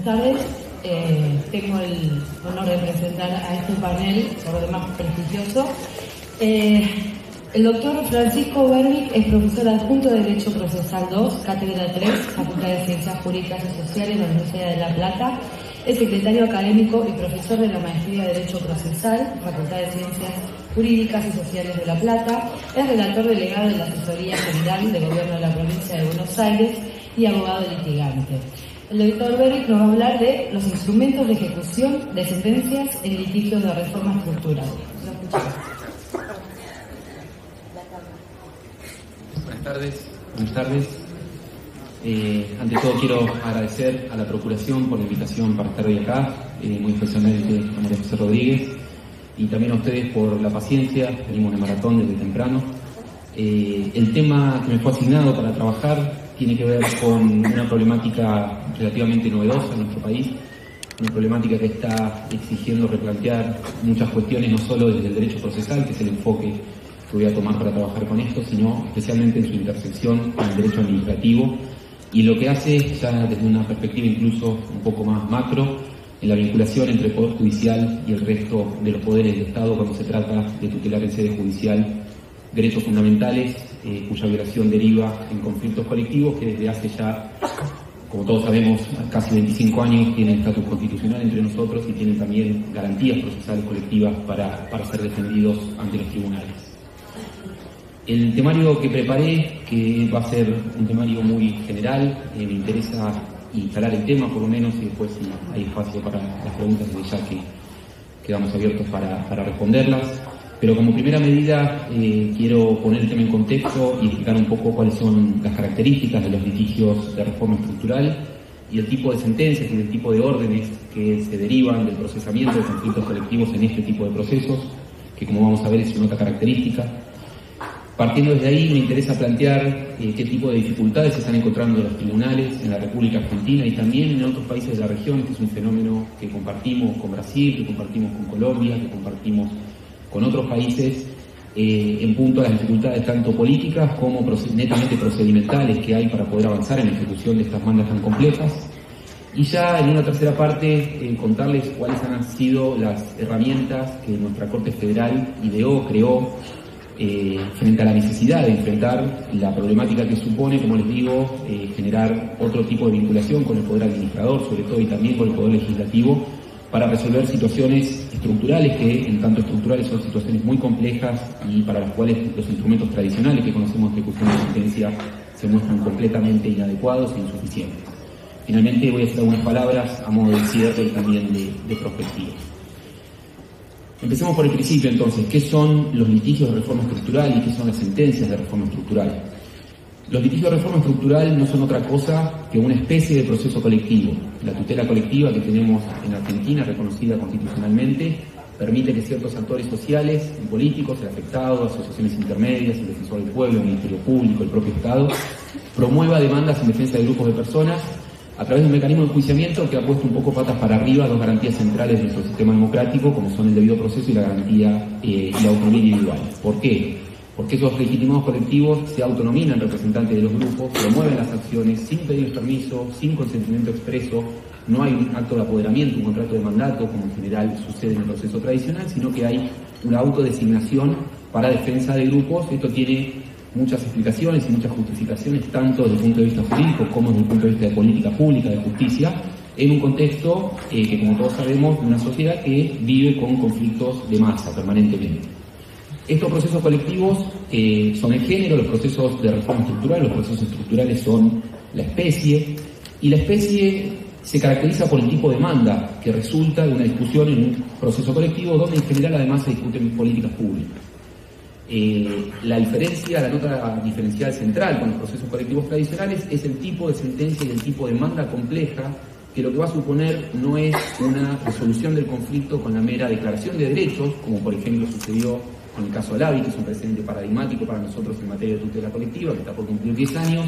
tardes. Tengo el honor de presentar a este panel, por lo demás prestigioso. El doctor Francisco Berbic es profesor adjunto de Derecho Procesal 2, Cátedra 3, Facultad de Ciencias Jurídicas y Sociales de la Universidad de La Plata. Es secretario académico y profesor de la Maestría de Derecho Procesal, Facultad de Ciencias Jurídicas y Sociales de La Plata. Es relator delegado de la Asesoría General del Gobierno de la Provincia de Buenos Aires y abogado litigante. El doctor Berbic nos va a hablar de los instrumentos de ejecución de sentencias en litigios de reforma estructural. Lo escuchamos. Buenas tardes. Ante todo quiero agradecer a la Procuración por la invitación para estar hoy acá, muy especialmente a María José Rodríguez, y también a ustedes por la paciencia. Venimos de maratón desde temprano. El tema que me fue asignado para trabajar tiene que ver con una problemática relativamente novedosa en nuestro país, una problemática que está exigiendo replantear muchas cuestiones, no solo desde el derecho procesal, que es el enfoque que voy a tomar para trabajar con esto, sino especialmente en su intersección con el derecho administrativo, y lo que hace ya desde una perspectiva incluso un poco más macro, en la vinculación entre el Poder Judicial y el resto de los poderes del Estado cuando se trata de tutelar en sede judicial derechos fundamentales cuya violación deriva en conflictos colectivos que desde hace ya, como todos sabemos, casi 25 años tienen estatus constitucional entre nosotros y tienen también garantías procesales colectivas para ser defendidos ante los tribunales. El temario que preparé, que va a ser un temario muy general, me interesa instalar el tema por lo menos y después si hay espacio para las preguntas desde ya que quedamos abiertos para responderlas. Pero como primera medida quiero poner el tema en contexto y explicar un poco cuáles son las características de los litigios de reforma estructural y el tipo de sentencias y el tipo de órdenes que se derivan del procesamiento de conflictos colectivos en este tipo de procesos, que como vamos a ver es una otra característica. Partiendo desde ahí me interesa plantear qué tipo de dificultades se están encontrando los tribunales en la República Argentina y también en otros países de la región, que es un fenómeno que compartimos con Brasil, que compartimos con Colombia, que compartimos con otros países, en punto a las dificultades tanto políticas como netamente procedimentales que hay para poder avanzar en la ejecución de estas mandas tan complejas. Y ya en una tercera parte contarles cuáles han sido las herramientas que nuestra Corte Federal creó frente a la necesidad de enfrentar la problemática que supone, como les digo, generar otro tipo de vinculación con el Poder Administrador, sobre todo, y también con el Poder Legislativo, para resolver situaciones estructurales que, en tanto estructurales, son situaciones muy complejas y para las cuales los instrumentos tradicionales que conocemos de ejecución de sentencia se muestran completamente inadecuados e insuficientes. Finalmente voy a hacer algunas palabras a modo de cierre y también de perspectiva. Empecemos por el principio entonces. ¿Qué son los litigios de reforma estructural y qué son las sentencias de reforma estructural? Los litigios de reforma estructural no son otra cosa que una especie de proceso colectivo. La tutela colectiva que tenemos en Argentina, reconocida constitucionalmente, permite que ciertos actores sociales y políticos, el afectado, asociaciones intermedias, el defensor del pueblo, el Ministerio Público, el propio Estado, promueva demandas en defensa de grupos de personas a través de un mecanismo de enjuiciamiento que ha puesto un poco patas para arriba dos garantías centrales de nuestro sistema democrático, como son el debido proceso y la garantía y la autonomía individual. ¿Por qué? Porque esos legitimados colectivos se autonominan representantes de los grupos, promueven las acciones sin pedir permiso, sin consentimiento expreso, no hay un acto de apoderamiento, un contrato de mandato, como en general sucede en el proceso tradicional, sino que hay una autodesignación para defensa de grupos. Esto tiene muchas explicaciones y muchas justificaciones, tanto desde el punto de vista jurídico como desde el punto de vista de política pública, de justicia, en un contexto que, como todos sabemos, de una sociedad que vive con conflictos de masa permanentemente. Estos procesos colectivos son el género, los procesos de reforma estructural, los procesos estructurales son la especie, y la especie se caracteriza por el tipo de demanda que resulta de una discusión en un proceso colectivo donde en general además se discuten políticas públicas. La nota diferencial central con los procesos colectivos tradicionales es el tipo de sentencia y el tipo de demanda compleja que lo que va a suponer no es una resolución del conflicto con la mera declaración de derechos, como por ejemplo sucedió con el caso Alavi, que es un precedente paradigmático para nosotros en materia de tutela colectiva, que está por cumplir 10 años,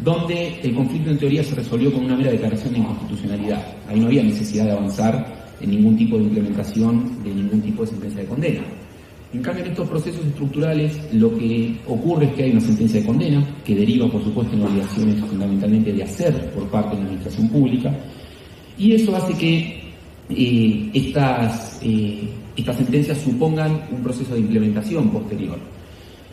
donde el conflicto en teoría se resolvió con una mera declaración de inconstitucionalidad. Ahí no había necesidad de avanzar en ningún tipo de implementación de ningún tipo de sentencia de condena. En cambio, en estos procesos estructurales lo que ocurre es que hay una sentencia de condena que deriva, por supuesto, en obligaciones fundamentalmente de hacer por parte de la administración pública, Y eso hace que estas sentencias supongan un proceso de implementación posterior.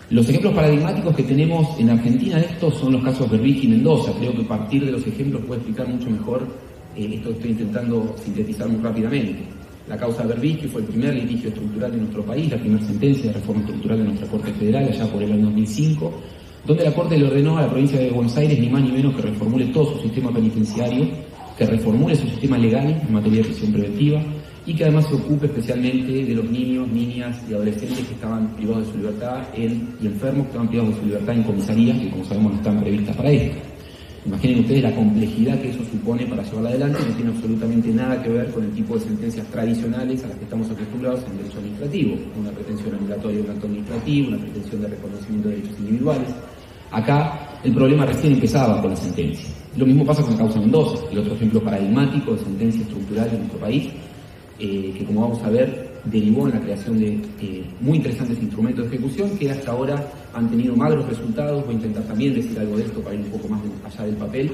Los ejemplos paradigmáticos que tenemos en Argentina de estos son los casos Berbich y Mendoza. Creo que a partir de los ejemplos puede explicar mucho mejor esto que estoy intentando sintetizar muy rápidamente. La causa Berbich, que fue el primer litigio estructural de nuestro país, la primera sentencia de reforma estructural de nuestra Corte Federal, allá por el año 2005, donde la Corte le ordenó a la provincia de Buenos Aires ni más ni menos que reformule todo su sistema penitenciario, que reformule su sistema legal en materia de prisión preventiva y que además se ocupe especialmente de los niños, niñas y adolescentes que estaban privados de su libertad y enfermos que estaban privados de su libertad en comisarías que, como sabemos, no están previstas para esto. Imaginen ustedes la complejidad que eso supone para llevarla adelante, no tiene absolutamente nada que ver con el tipo de sentencias tradicionales a las que estamos acostumbrados en derecho administrativo, una pretensión anulatoria de un acto administrativo, una pretensión de reconocimiento de derechos individuales. Acá el problema recién empezaba con la sentencia. Lo mismo pasa con la causa Mendoza, el otro ejemplo paradigmático de sentencia estructural en nuestro país, que como vamos a ver derivó en la creación de muy interesantes instrumentos de ejecución que hasta ahora han tenido magros resultados. Voy a intentar también decir algo de esto para ir un poco más allá del papel,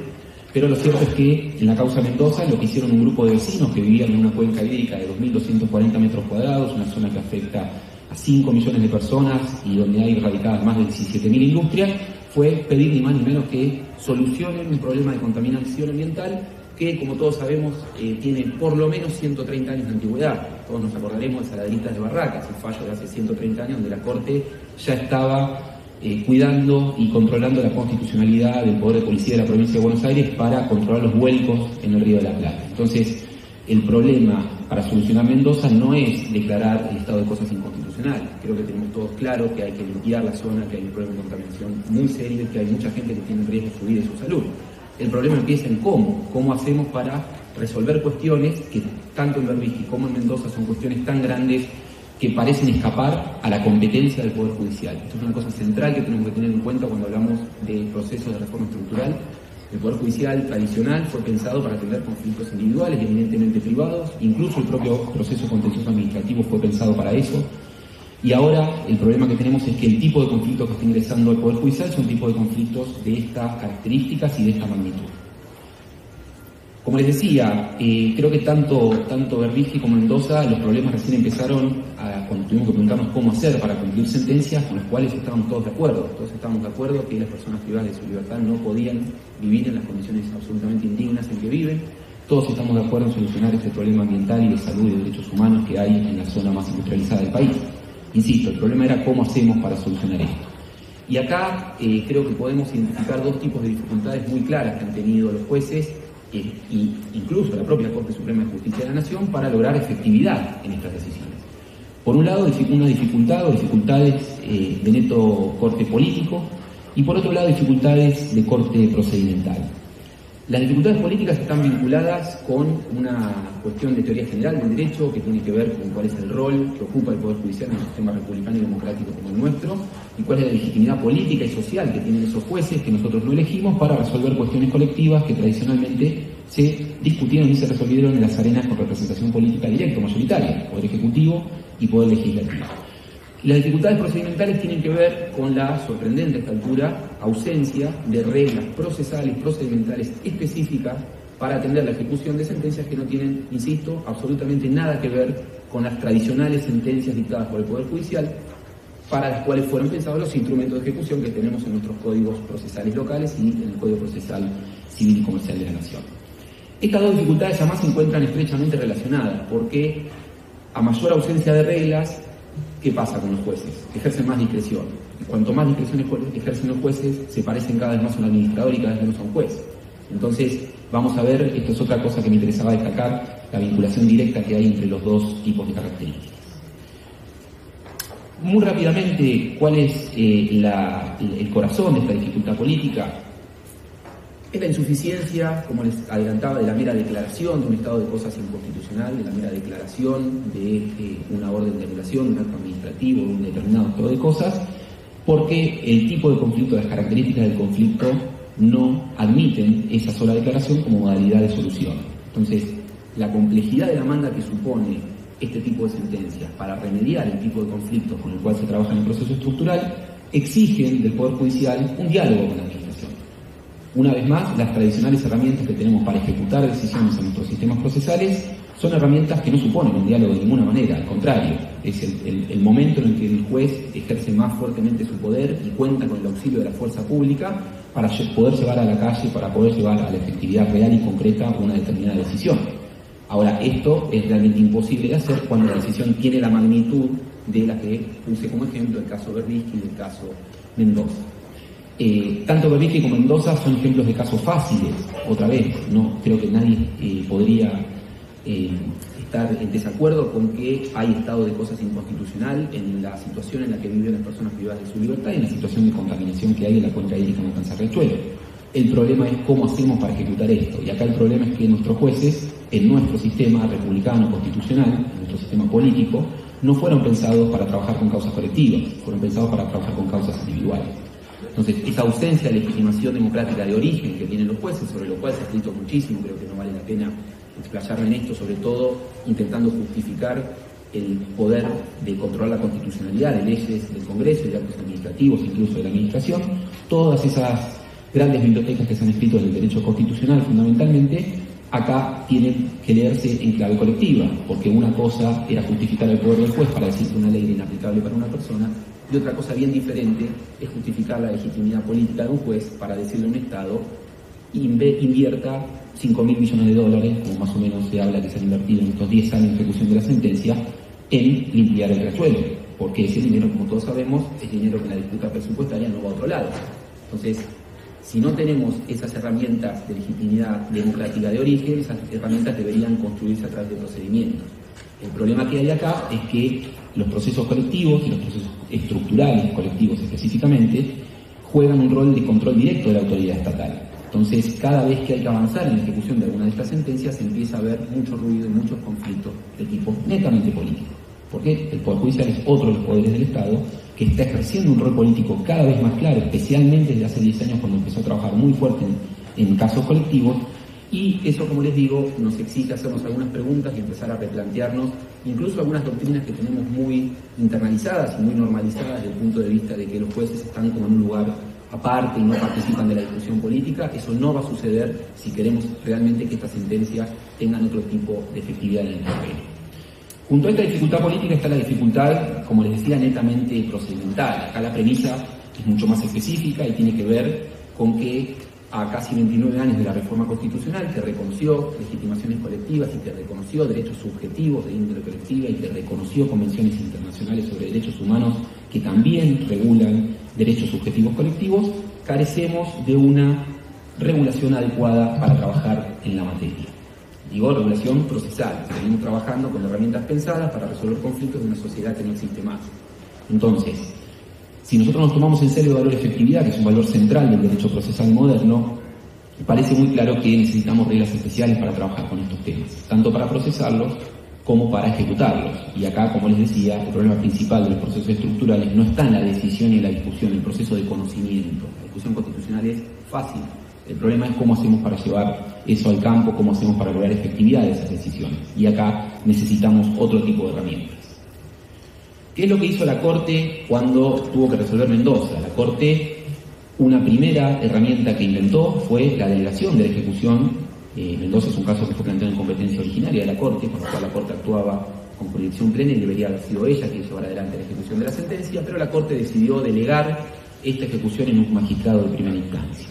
pero lo cierto es que en la causa Mendoza lo que hicieron un grupo de vecinos que vivían en una cuenca hídrica de 2.240 metros cuadrados, una zona que afecta a 5 millones de personas y donde hay radicadas más de 17.000 industrias, fue pedir ni más ni menos que solucionen un problema de contaminación ambiental que, como todos sabemos, tiene por lo menos 130 años de antigüedad. Todos nos acordaremos de Saladritas de Barracas, el fallo de hace 130 años, donde la Corte ya estaba cuidando y controlando la constitucionalidad del Poder de Policía de la Provincia de Buenos Aires para controlar los vuelcos en el Río de la Plata. Entonces, el problema para solucionar Mendoza no es declarar el estado de cosas inconstitucional. Creo que tenemos todos claro que hay que limpiar la zona, que hay un problema de contaminación muy serio y que hay mucha gente que tiene en riesgo su vida y su salud. El problema empieza en cómo hacemos para resolver cuestiones que tanto en Berbich como en Mendoza son cuestiones tan grandes que parecen escapar a la competencia del Poder Judicial. Esto es una cosa central que tenemos que tener en cuenta cuando hablamos de procesos de reforma estructural. El Poder Judicial tradicional fue pensado para atender conflictos individuales y eminentemente privados, incluso el propio proceso contencioso administrativo fue pensado para eso. Y ahora el problema que tenemos es que el tipo de conflicto que está ingresando al Poder Judicial son tipo de conflictos de estas características y de esta magnitud. Como les decía, creo que tanto Berbich como Mendoza, los problemas recién empezaron cuando tuvimos que preguntarnos cómo hacer para cumplir sentencias con las cuales estábamos todos de acuerdo. Todos estábamos de acuerdo que las personas privadas de su libertad no podían vivir en las condiciones absolutamente indignas en que viven. Todos estamos de acuerdo en solucionar este problema ambiental y de salud y de derechos humanos que hay en la zona más industrializada del país. Insisto, el problema era cómo hacemos para solucionar esto. Y acá creo que podemos identificar dos tipos de dificultades muy claras que han tenido los jueces e incluso la propia Corte Suprema de Justicia de la Nación para lograr efectividad en estas decisiones. Por un lado, una dificultad o dificultades de neto corte político y por otro lado, dificultades de corte procedimental. Las dificultades políticas están vinculadas con una cuestión de teoría general del derecho que tiene que ver con cuál es el rol que ocupa el Poder Judicial en un sistema republicano y democrático como el nuestro y cuál es la legitimidad política y social que tienen esos jueces que nosotros no elegimos para resolver cuestiones colectivas que tradicionalmente se discutieron y se resolvieron en las arenas con representación política directa o mayoritaria, Poder Ejecutivo y Poder Legislativo. Las dificultades procedimentales tienen que ver con la sorprendente a esta altura ausencia de reglas procesales, procedimentales específicas para atender la ejecución de sentencias que no tienen, insisto, absolutamente nada que ver con las tradicionales sentencias dictadas por el Poder Judicial, para las cuales fueron pensados los instrumentos de ejecución que tenemos en nuestros códigos procesales locales y en el Código Procesal Civil y Comercial de la Nación. Estas dos dificultades además se encuentran estrechamente relacionadas, porque a mayor ausencia de reglas, ¿qué pasa con los jueces? Ejercen más discreción. Y cuanto más discreción ejercen los jueces, se parecen cada vez más a un administrador y cada vez menos a un juez. Entonces, vamos a ver, esto es otra cosa que me interesaba destacar, la vinculación directa que hay entre los dos tipos de características. Muy rápidamente, ¿cuál es el corazón de esta dificultad política? Es la insuficiencia, como les adelantaba, de la mera declaración de un estado de cosas inconstitucional, de la mera declaración de una orden de anulación, de un acto administrativo, de un determinado estado de cosas, porque el tipo de conflicto, las características del conflicto no admiten esa sola declaración como modalidad de solución. Entonces, la complejidad de la demanda que supone este tipo de sentencias para remediar el tipo de conflictos con el cual se trabaja en el proceso estructural exigen del Poder Judicial un diálogo con la administración. Una vez más, las tradicionales herramientas que tenemos para ejecutar decisiones en nuestros sistemas procesales son herramientas que no suponen un diálogo de ninguna manera, al contrario, es el momento en el que el juez ejerce más fuertemente su poder y cuenta con el auxilio de la fuerza pública para poder llevar a la calle, para poder llevar a la efectividad real y concreta una determinada decisión. Ahora, esto es realmente imposible de hacer cuando la decisión tiene la magnitud de la que puse como ejemplo el caso Berbisky y el caso Mendoza. Tanto Berbisky como Mendoza son ejemplos de casos fáciles. Otra vez, no creo que nadie podría estar en desacuerdo con que hay estado de cosas inconstitucional en la situación en la que viven las personas privadas de su libertad y en la situación de contaminación que hay en la cuenca hídrica Matanza-Riachuelo. El problema es cómo hacemos para ejecutar esto. Y acá el problema es que nuestros jueces, en nuestro sistema republicano constitucional, en nuestro sistema político, no fueron pensados para trabajar con causas colectivas, fueron pensados para trabajar con causas individuales. Entonces, esa ausencia de legitimación democrática de origen que tienen los jueces, sobre lo cual se ha escrito muchísimo, creo que no vale la pena explayarme en esto, sobre todo intentando justificar el poder de controlar la constitucionalidad de leyes del Congreso y de actos administrativos, incluso de la Administración. Todas esas grandes bibliotecas que se han escrito del derecho constitucional, fundamentalmente, acá tienen que leerse en clave colectiva, porque una cosa era justificar el poder del juez para decir que una ley era inaplicable para una persona, y otra cosa bien diferente es justificar la legitimidad política de un juez para decirle a un Estado invierta 5.000 millones de dólares, como más o menos se habla que se han invertido en estos 10 años de ejecución de la sentencia, en limpiar el Riachuelo, porque ese dinero, como todos sabemos, es dinero que en la disputa presupuestaria no va a otro lado. Entonces, si no tenemos esas herramientas de legitimidad democrática de origen, esas herramientas deberían construirse a través de procedimientos. El problema que hay acá es que los procesos colectivos y los procesos estructurales colectivos específicamente juegan un rol de control directo de la autoridad estatal. Entonces, cada vez que hay que avanzar en la ejecución de alguna de estas sentencias, empieza a haber mucho ruido y muchos conflictos de tipo netamente político. Porque el Poder Judicial es otro de los poderes del Estado que está ejerciendo un rol político cada vez más claro, especialmente desde hace 10 años cuando empezó a trabajar muy fuerte en casos colectivos, y eso, como les digo, nos exige hacernos algunas preguntas y empezar a replantearnos incluso algunas doctrinas que tenemos muy internalizadas y muy normalizadas desde el punto de vista de que los jueces están como en un lugar aparte y no participan de la discusión política. Eso no va a suceder si queremos realmente que estas sentencias tengan otro tipo de efectividad en el terreno. Junto a esta dificultad política está la dificultad, como les decía, netamente procedimental. Acá la premisa es mucho más específica y tiene que ver con que a casi 29 años de la reforma constitucional, que reconoció legitimaciones colectivas y que reconoció derechos subjetivos de índole colectiva y que reconoció convenciones internacionales sobre derechos humanos que también regulan derechos subjetivos colectivos, carecemos de una regulación adecuada para trabajar en la materia. Digo, regulación procesal. Seguimos trabajando con herramientas pensadas para resolver conflictos de una sociedad que no existe más. Entonces, si nosotros nos tomamos en serio el valor de efectividad, que es un valor central del derecho procesal moderno, parece muy claro que necesitamos reglas especiales para trabajar con estos temas, tanto para procesarlos como para ejecutarlos. Y acá, como les decía, el problema principal de los procesos estructurales no está en la decisión y en la discusión, en el proceso de conocimiento. La discusión constitucional es fácil. El problema es cómo hacemos para llevar eso al campo, cómo hacemos para lograr efectividad de esas decisiones. Y acá necesitamos otro tipo de herramientas. ¿Qué es lo que hizo la Corte cuando tuvo que resolver Mendoza? La Corte, una primera herramienta que inventó fue la delegación de la ejecución. Mendoza es un caso que fue planteado en competencia originaria de la Corte, con lo cual la Corte actuaba con jurisdicción plena y debería haber sido ella quien llevara adelante la ejecución de la sentencia, pero la Corte decidió delegar esta ejecución en un magistrado de primera instancia.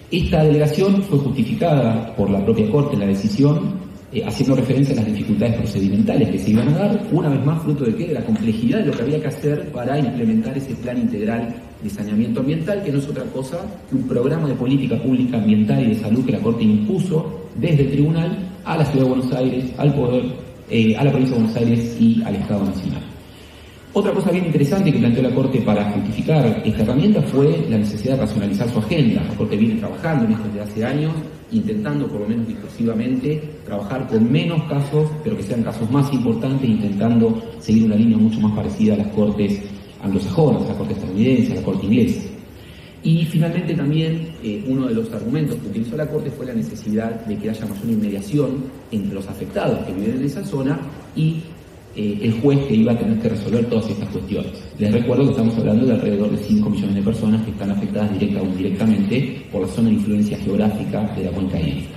Esta delegación fue justificada por la propia Corte en la decisión, haciendo referencia a las dificultades procedimentales que se iban a dar, una vez más fruto de ¿qué? De la complejidad de lo que había que hacer para implementar ese plan integral de saneamiento ambiental, que no es otra cosa que un programa de política pública ambiental y de salud que la Corte impuso desde el Tribunal a la Ciudad de Buenos Aires, al Poder, a la Provincia de Buenos Aires y al Estado Nacional. Otra cosa bien interesante que planteó la Corte para justificar esta herramienta fue la necesidad de racionalizar su agenda. La Corte viene trabajando en esto desde hace años, intentando, por lo menos discursivamente, trabajar con menos casos, pero que sean casos más importantes, intentando seguir una línea mucho más parecida a las Cortes anglosajonas, a la Corte estadounidense, a la Corte inglesa. Y finalmente también uno de los argumentos que utilizó la Corte fue la necesidad de que haya mayor inmediación entre los afectados que viven en esa zona y el juez que iba a tener que resolver todas estas cuestiones. Les recuerdo que estamos hablando de alrededor de 5 millones de personas que están afectadas directa o indirectamente por la zona de influencia geográfica de la cuenca hídrica.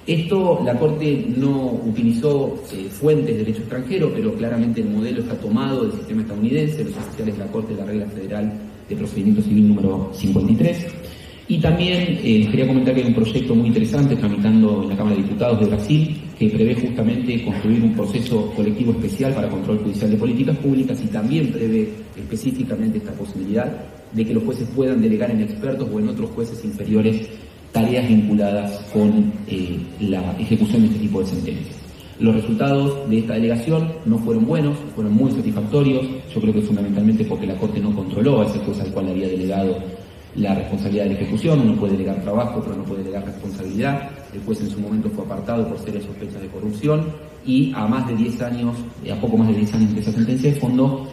Esto, la Corte no utilizó fuentes de derecho extranjero, pero claramente el modelo está tomado del sistema estadounidense, los oficiales de la Corte de la Regla Federal de Procedimiento Civil número 53. Y también quería comentar que hay un proyecto muy interesante tramitando en la Cámara de Diputados de Brasil que prevé justamente construir un proceso colectivo especial para control judicial de políticas públicas y también prevé específicamente esta posibilidad de que los jueces puedan delegar en expertos o en otros jueces inferiores tareas vinculadas con la ejecución de este tipo de sentencias. Los resultados de esta delegación no fueron buenos, fueron muy satisfactorios, yo creo que fundamentalmente porque la Corte no controló a ese juez al cual le había delegado la responsabilidad de la ejecución. Uno puede delegar trabajo, pero no puede delegar responsabilidad. El juez en su momento fue apartado por serias sospechas de corrupción y a poco más de 10 años de esa sentencia de fondo,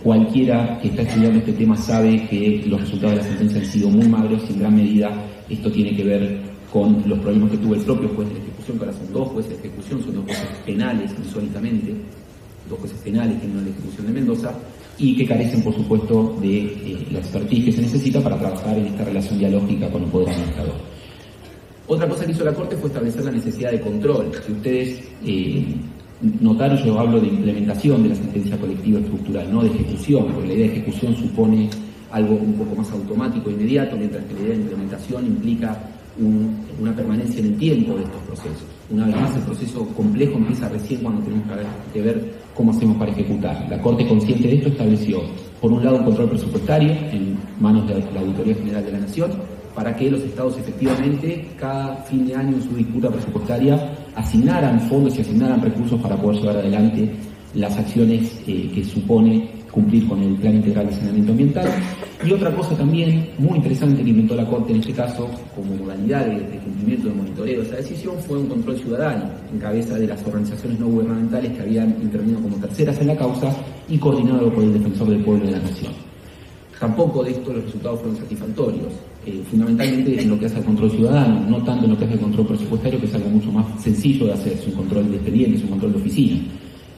cualquiera que está estudiando este tema sabe que los resultados de la sentencia han sido muy magros y en gran medida esto tiene que ver con los problemas que tuvo el propio juez de la ejecución, que ahora son 2 jueces de ejecución, son 2 jueces penales insólitamente, 2 jueces penales que tienen la ejecución de Mendoza, y que carecen, por supuesto, de la expertise que se necesita para trabajar en esta relación dialógica con el poder administrador. Otra cosa que hizo la Corte fue establecer la necesidad de control. Si ustedes notaron, yo hablo de implementación de la sentencia colectiva estructural, no de ejecución, porque la idea de ejecución supone algo un poco más automático e inmediato, mientras que la idea de implementación implica una permanencia en el tiempo de estos procesos. Una vez más, el proceso complejo empieza recién cuando tenemos que ver cómo hacemos para ejecutar. La Corte, consciente de esto, estableció, por un lado, un control presupuestario en manos de la Auditoría General de la Nación, para que los estados efectivamente, cada fin de año en su disputa presupuestaria, asignaran fondos y asignaran recursos para poder llevar adelante las acciones que supone cumplir con el Plan Integral de Saneamiento Ambiental. Y otra cosa también muy interesante que inventó la Corte en este caso, como modalidad de cumplimiento de monitoreo de esa decisión, fue un control ciudadano en cabeza de las organizaciones no gubernamentales que habían intervenido como terceras en la causa y coordinado por el Defensor del Pueblo de la Nación. Tampoco de esto los resultados fueron satisfactorios, fundamentalmente en lo que hace al control ciudadano, no tanto en lo que hace al control presupuestario, que es algo mucho más sencillo de hacer, es un control de expedientes, es un control de oficina.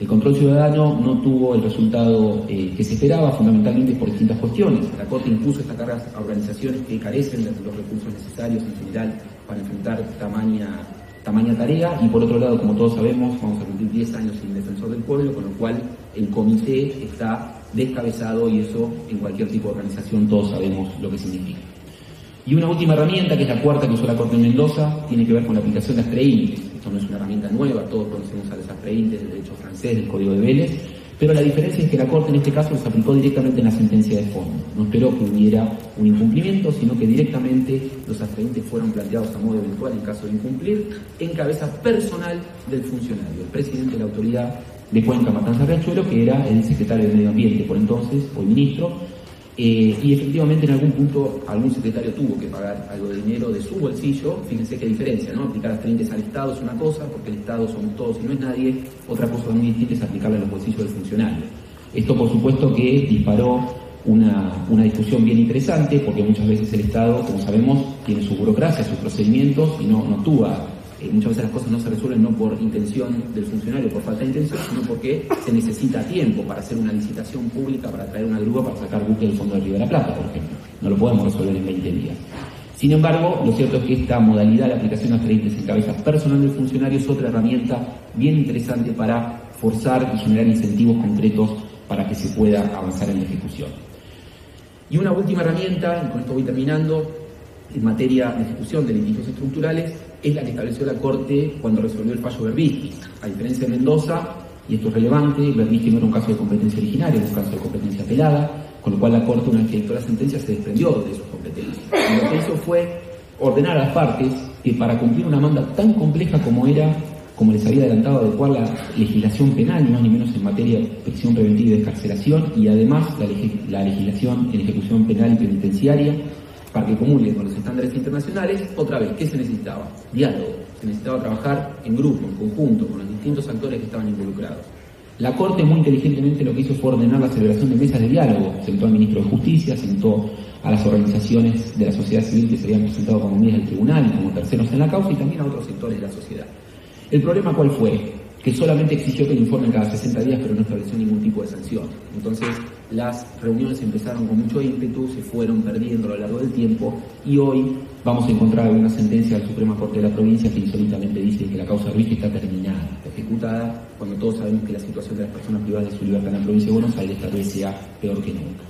El control ciudadano no tuvo el resultado que se esperaba, fundamentalmente por distintas cuestiones. La Corte impuso esta carga a organizaciones que carecen de los recursos necesarios en general para enfrentar tamaña tarea, y por otro lado, como todos sabemos, vamos a cumplir 10 años sin Defensor del Pueblo, con lo cual el comité está descabezado y eso en cualquier tipo de organización todos sabemos lo que significa. Y una última herramienta, que es la cuarta que usó la Corte en Mendoza, tiene que ver con la aplicación de Astreintes. Esto no es una herramienta nueva, todos conocemos a los Astreintes del derecho francés, del Código de Vélez, pero la diferencia es que la Corte en este caso los aplicó directamente en la sentencia de fondo. No esperó que hubiera un incumplimiento, sino que directamente los Astreintes fueron planteados a modo eventual en caso de incumplir, en cabeza personal del funcionario, el presidente de la autoridad de Cuenca, Matanzas, Riachuelo, que era el secretario de Medio Ambiente por entonces, o el ministro. Y efectivamente en algún punto algún secretario tuvo que pagar algo de dinero de su bolsillo. Fíjense qué diferencia, ¿no? Aplicar Astreintes al Estado es una cosa, porque el Estado somos todos y no es nadie. Otra cosa muy distinta es aplicarle a los bolsillos del funcionario. Esto por supuesto que disparó una discusión bien interesante, porque muchas veces el Estado, como sabemos, tiene su burocracia, sus procedimientos y no actúa. Muchas veces las cosas no se resuelven no por intención del funcionario, por falta de intención, sino porque se necesita tiempo para hacer una licitación pública, para traer una grúa, para sacar buques del fondo del Río de la Plata, por ejemplo. No lo podemos resolver en 20 días. Sin embargo, lo cierto es que esta modalidad de aplicación a Astreintes en cabeza personal del funcionario es otra herramienta bien interesante para forzar y generar incentivos concretos para que se pueda avanzar en la ejecución. Y una última herramienta, y con esto voy terminando, en materia de ejecución de litigios estructurales, es la que estableció la Corte cuando resolvió el fallo Berbisky. A diferencia de Mendoza, y esto es relevante, Berbisky no era un caso de competencia originaria, era un caso de competencia apelada, con lo cual la Corte, una vez que dictó la sentencia, se desprendió de sus competencias. Y lo que hizo fue ordenar a las partes que para cumplir una demanda tan compleja como les había adelantado, adecuar la legislación penal, ni más ni menos en materia de prisión preventiva y de excarcelación, y además la legislación en ejecución penal y penitenciaria, para que comulguen con los estándares internacionales. Otra vez, ¿qué se necesitaba? Diálogo. Se necesitaba trabajar en grupo, en conjunto, con los distintos actores que estaban involucrados. La Corte muy inteligentemente lo que hizo fue ordenar la celebración de mesas de diálogo. Sentó al ministro de Justicia, sentó a las organizaciones de la sociedad civil que se habían presentado como medidas del tribunal y como terceros en la causa, y también a otros sectores de la sociedad. ¿El problema cuál fue? que solamente exigió que lo informen cada 60 días, pero no estableció ningún tipo de sanción. Entonces, las reuniones empezaron con mucho ímpetu, se fueron perdiendo a lo largo del tiempo, y hoy vamos a encontrar una sentencia del Suprema Corte de la provincia que insólitamente dice que la causa Ruiz está terminada, está ejecutada, cuando todos sabemos que la situación de las personas privadas de su libertad en la provincia de Buenos Aires tal vez sea peor que nunca.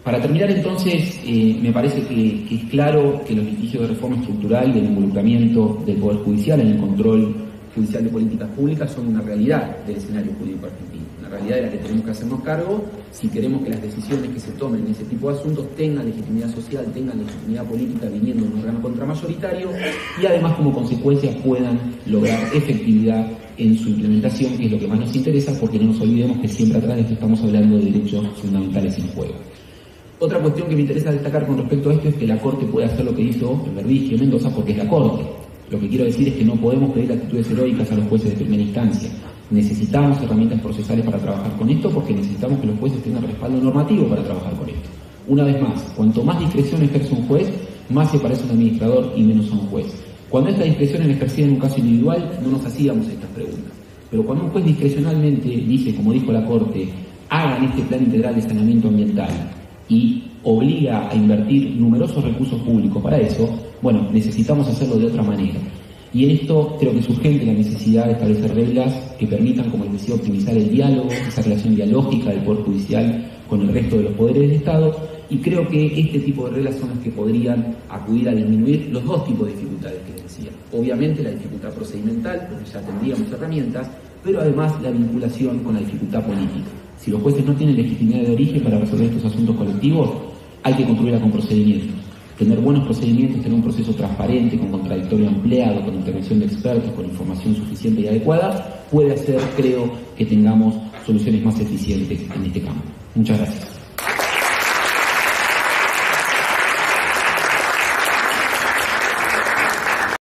Para terminar entonces, me parece que es claro que los litigios de reforma estructural y el involucramiento del Poder Judicial en el control judicial de políticas públicas son una realidad del escenario jurídico argentino, una realidad de la que tenemos que hacernos cargo si queremos que las decisiones que se tomen en ese tipo de asuntos tengan legitimidad social, tengan legitimidad política viniendo de un órgano contramayoritario y además como consecuencia puedan lograr efectividad en su implementación, que es lo que más nos interesa, porque no nos olvidemos que siempre atrás de esto estamos hablando de derechos fundamentales en juego. Otra cuestión que me interesa destacar con respecto a esto es que la Corte puede hacer lo que hizo el Berbisky en Mendoza porque es la Corte. Lo que quiero decir es que no podemos pedir actitudes heroicas a los jueces de primera instancia. Necesitamos herramientas procesales para trabajar con esto porque necesitamos que los jueces tengan respaldo normativo para trabajar con esto. Una vez más, cuanto más discreción ejerce un juez, más se parece a un administrador y menos a un juez. Cuando esta discreción es ejercida en un caso individual, no nos hacíamos estas preguntas. Pero cuando un juez discrecionalmente dice, como dijo la Corte, hagan este plan integral de saneamiento ambiental, y obliga a invertir numerosos recursos públicos para eso, bueno, necesitamos hacerlo de otra manera. Y en esto creo que es urgente la necesidad de establecer reglas que permitan, como les decía, optimizar el diálogo, esa relación dialógica del Poder Judicial con el resto de los poderes del Estado, y creo que este tipo de reglas son las que podrían acudir a disminuir los dos tipos de dificultades que les decía. Obviamente la dificultad procedimental, porque ya tendríamos herramientas, pero además la vinculación con la dificultad política. Si los jueces no tienen legitimidad de origen para resolver estos asuntos colectivos, hay que construirla con procedimientos. Tener buenos procedimientos, tener un proceso transparente, con contradictorio ampliado, con intervención de expertos, con información suficiente y adecuada, puede hacer, creo, que tengamos soluciones más eficientes en este campo. Muchas gracias.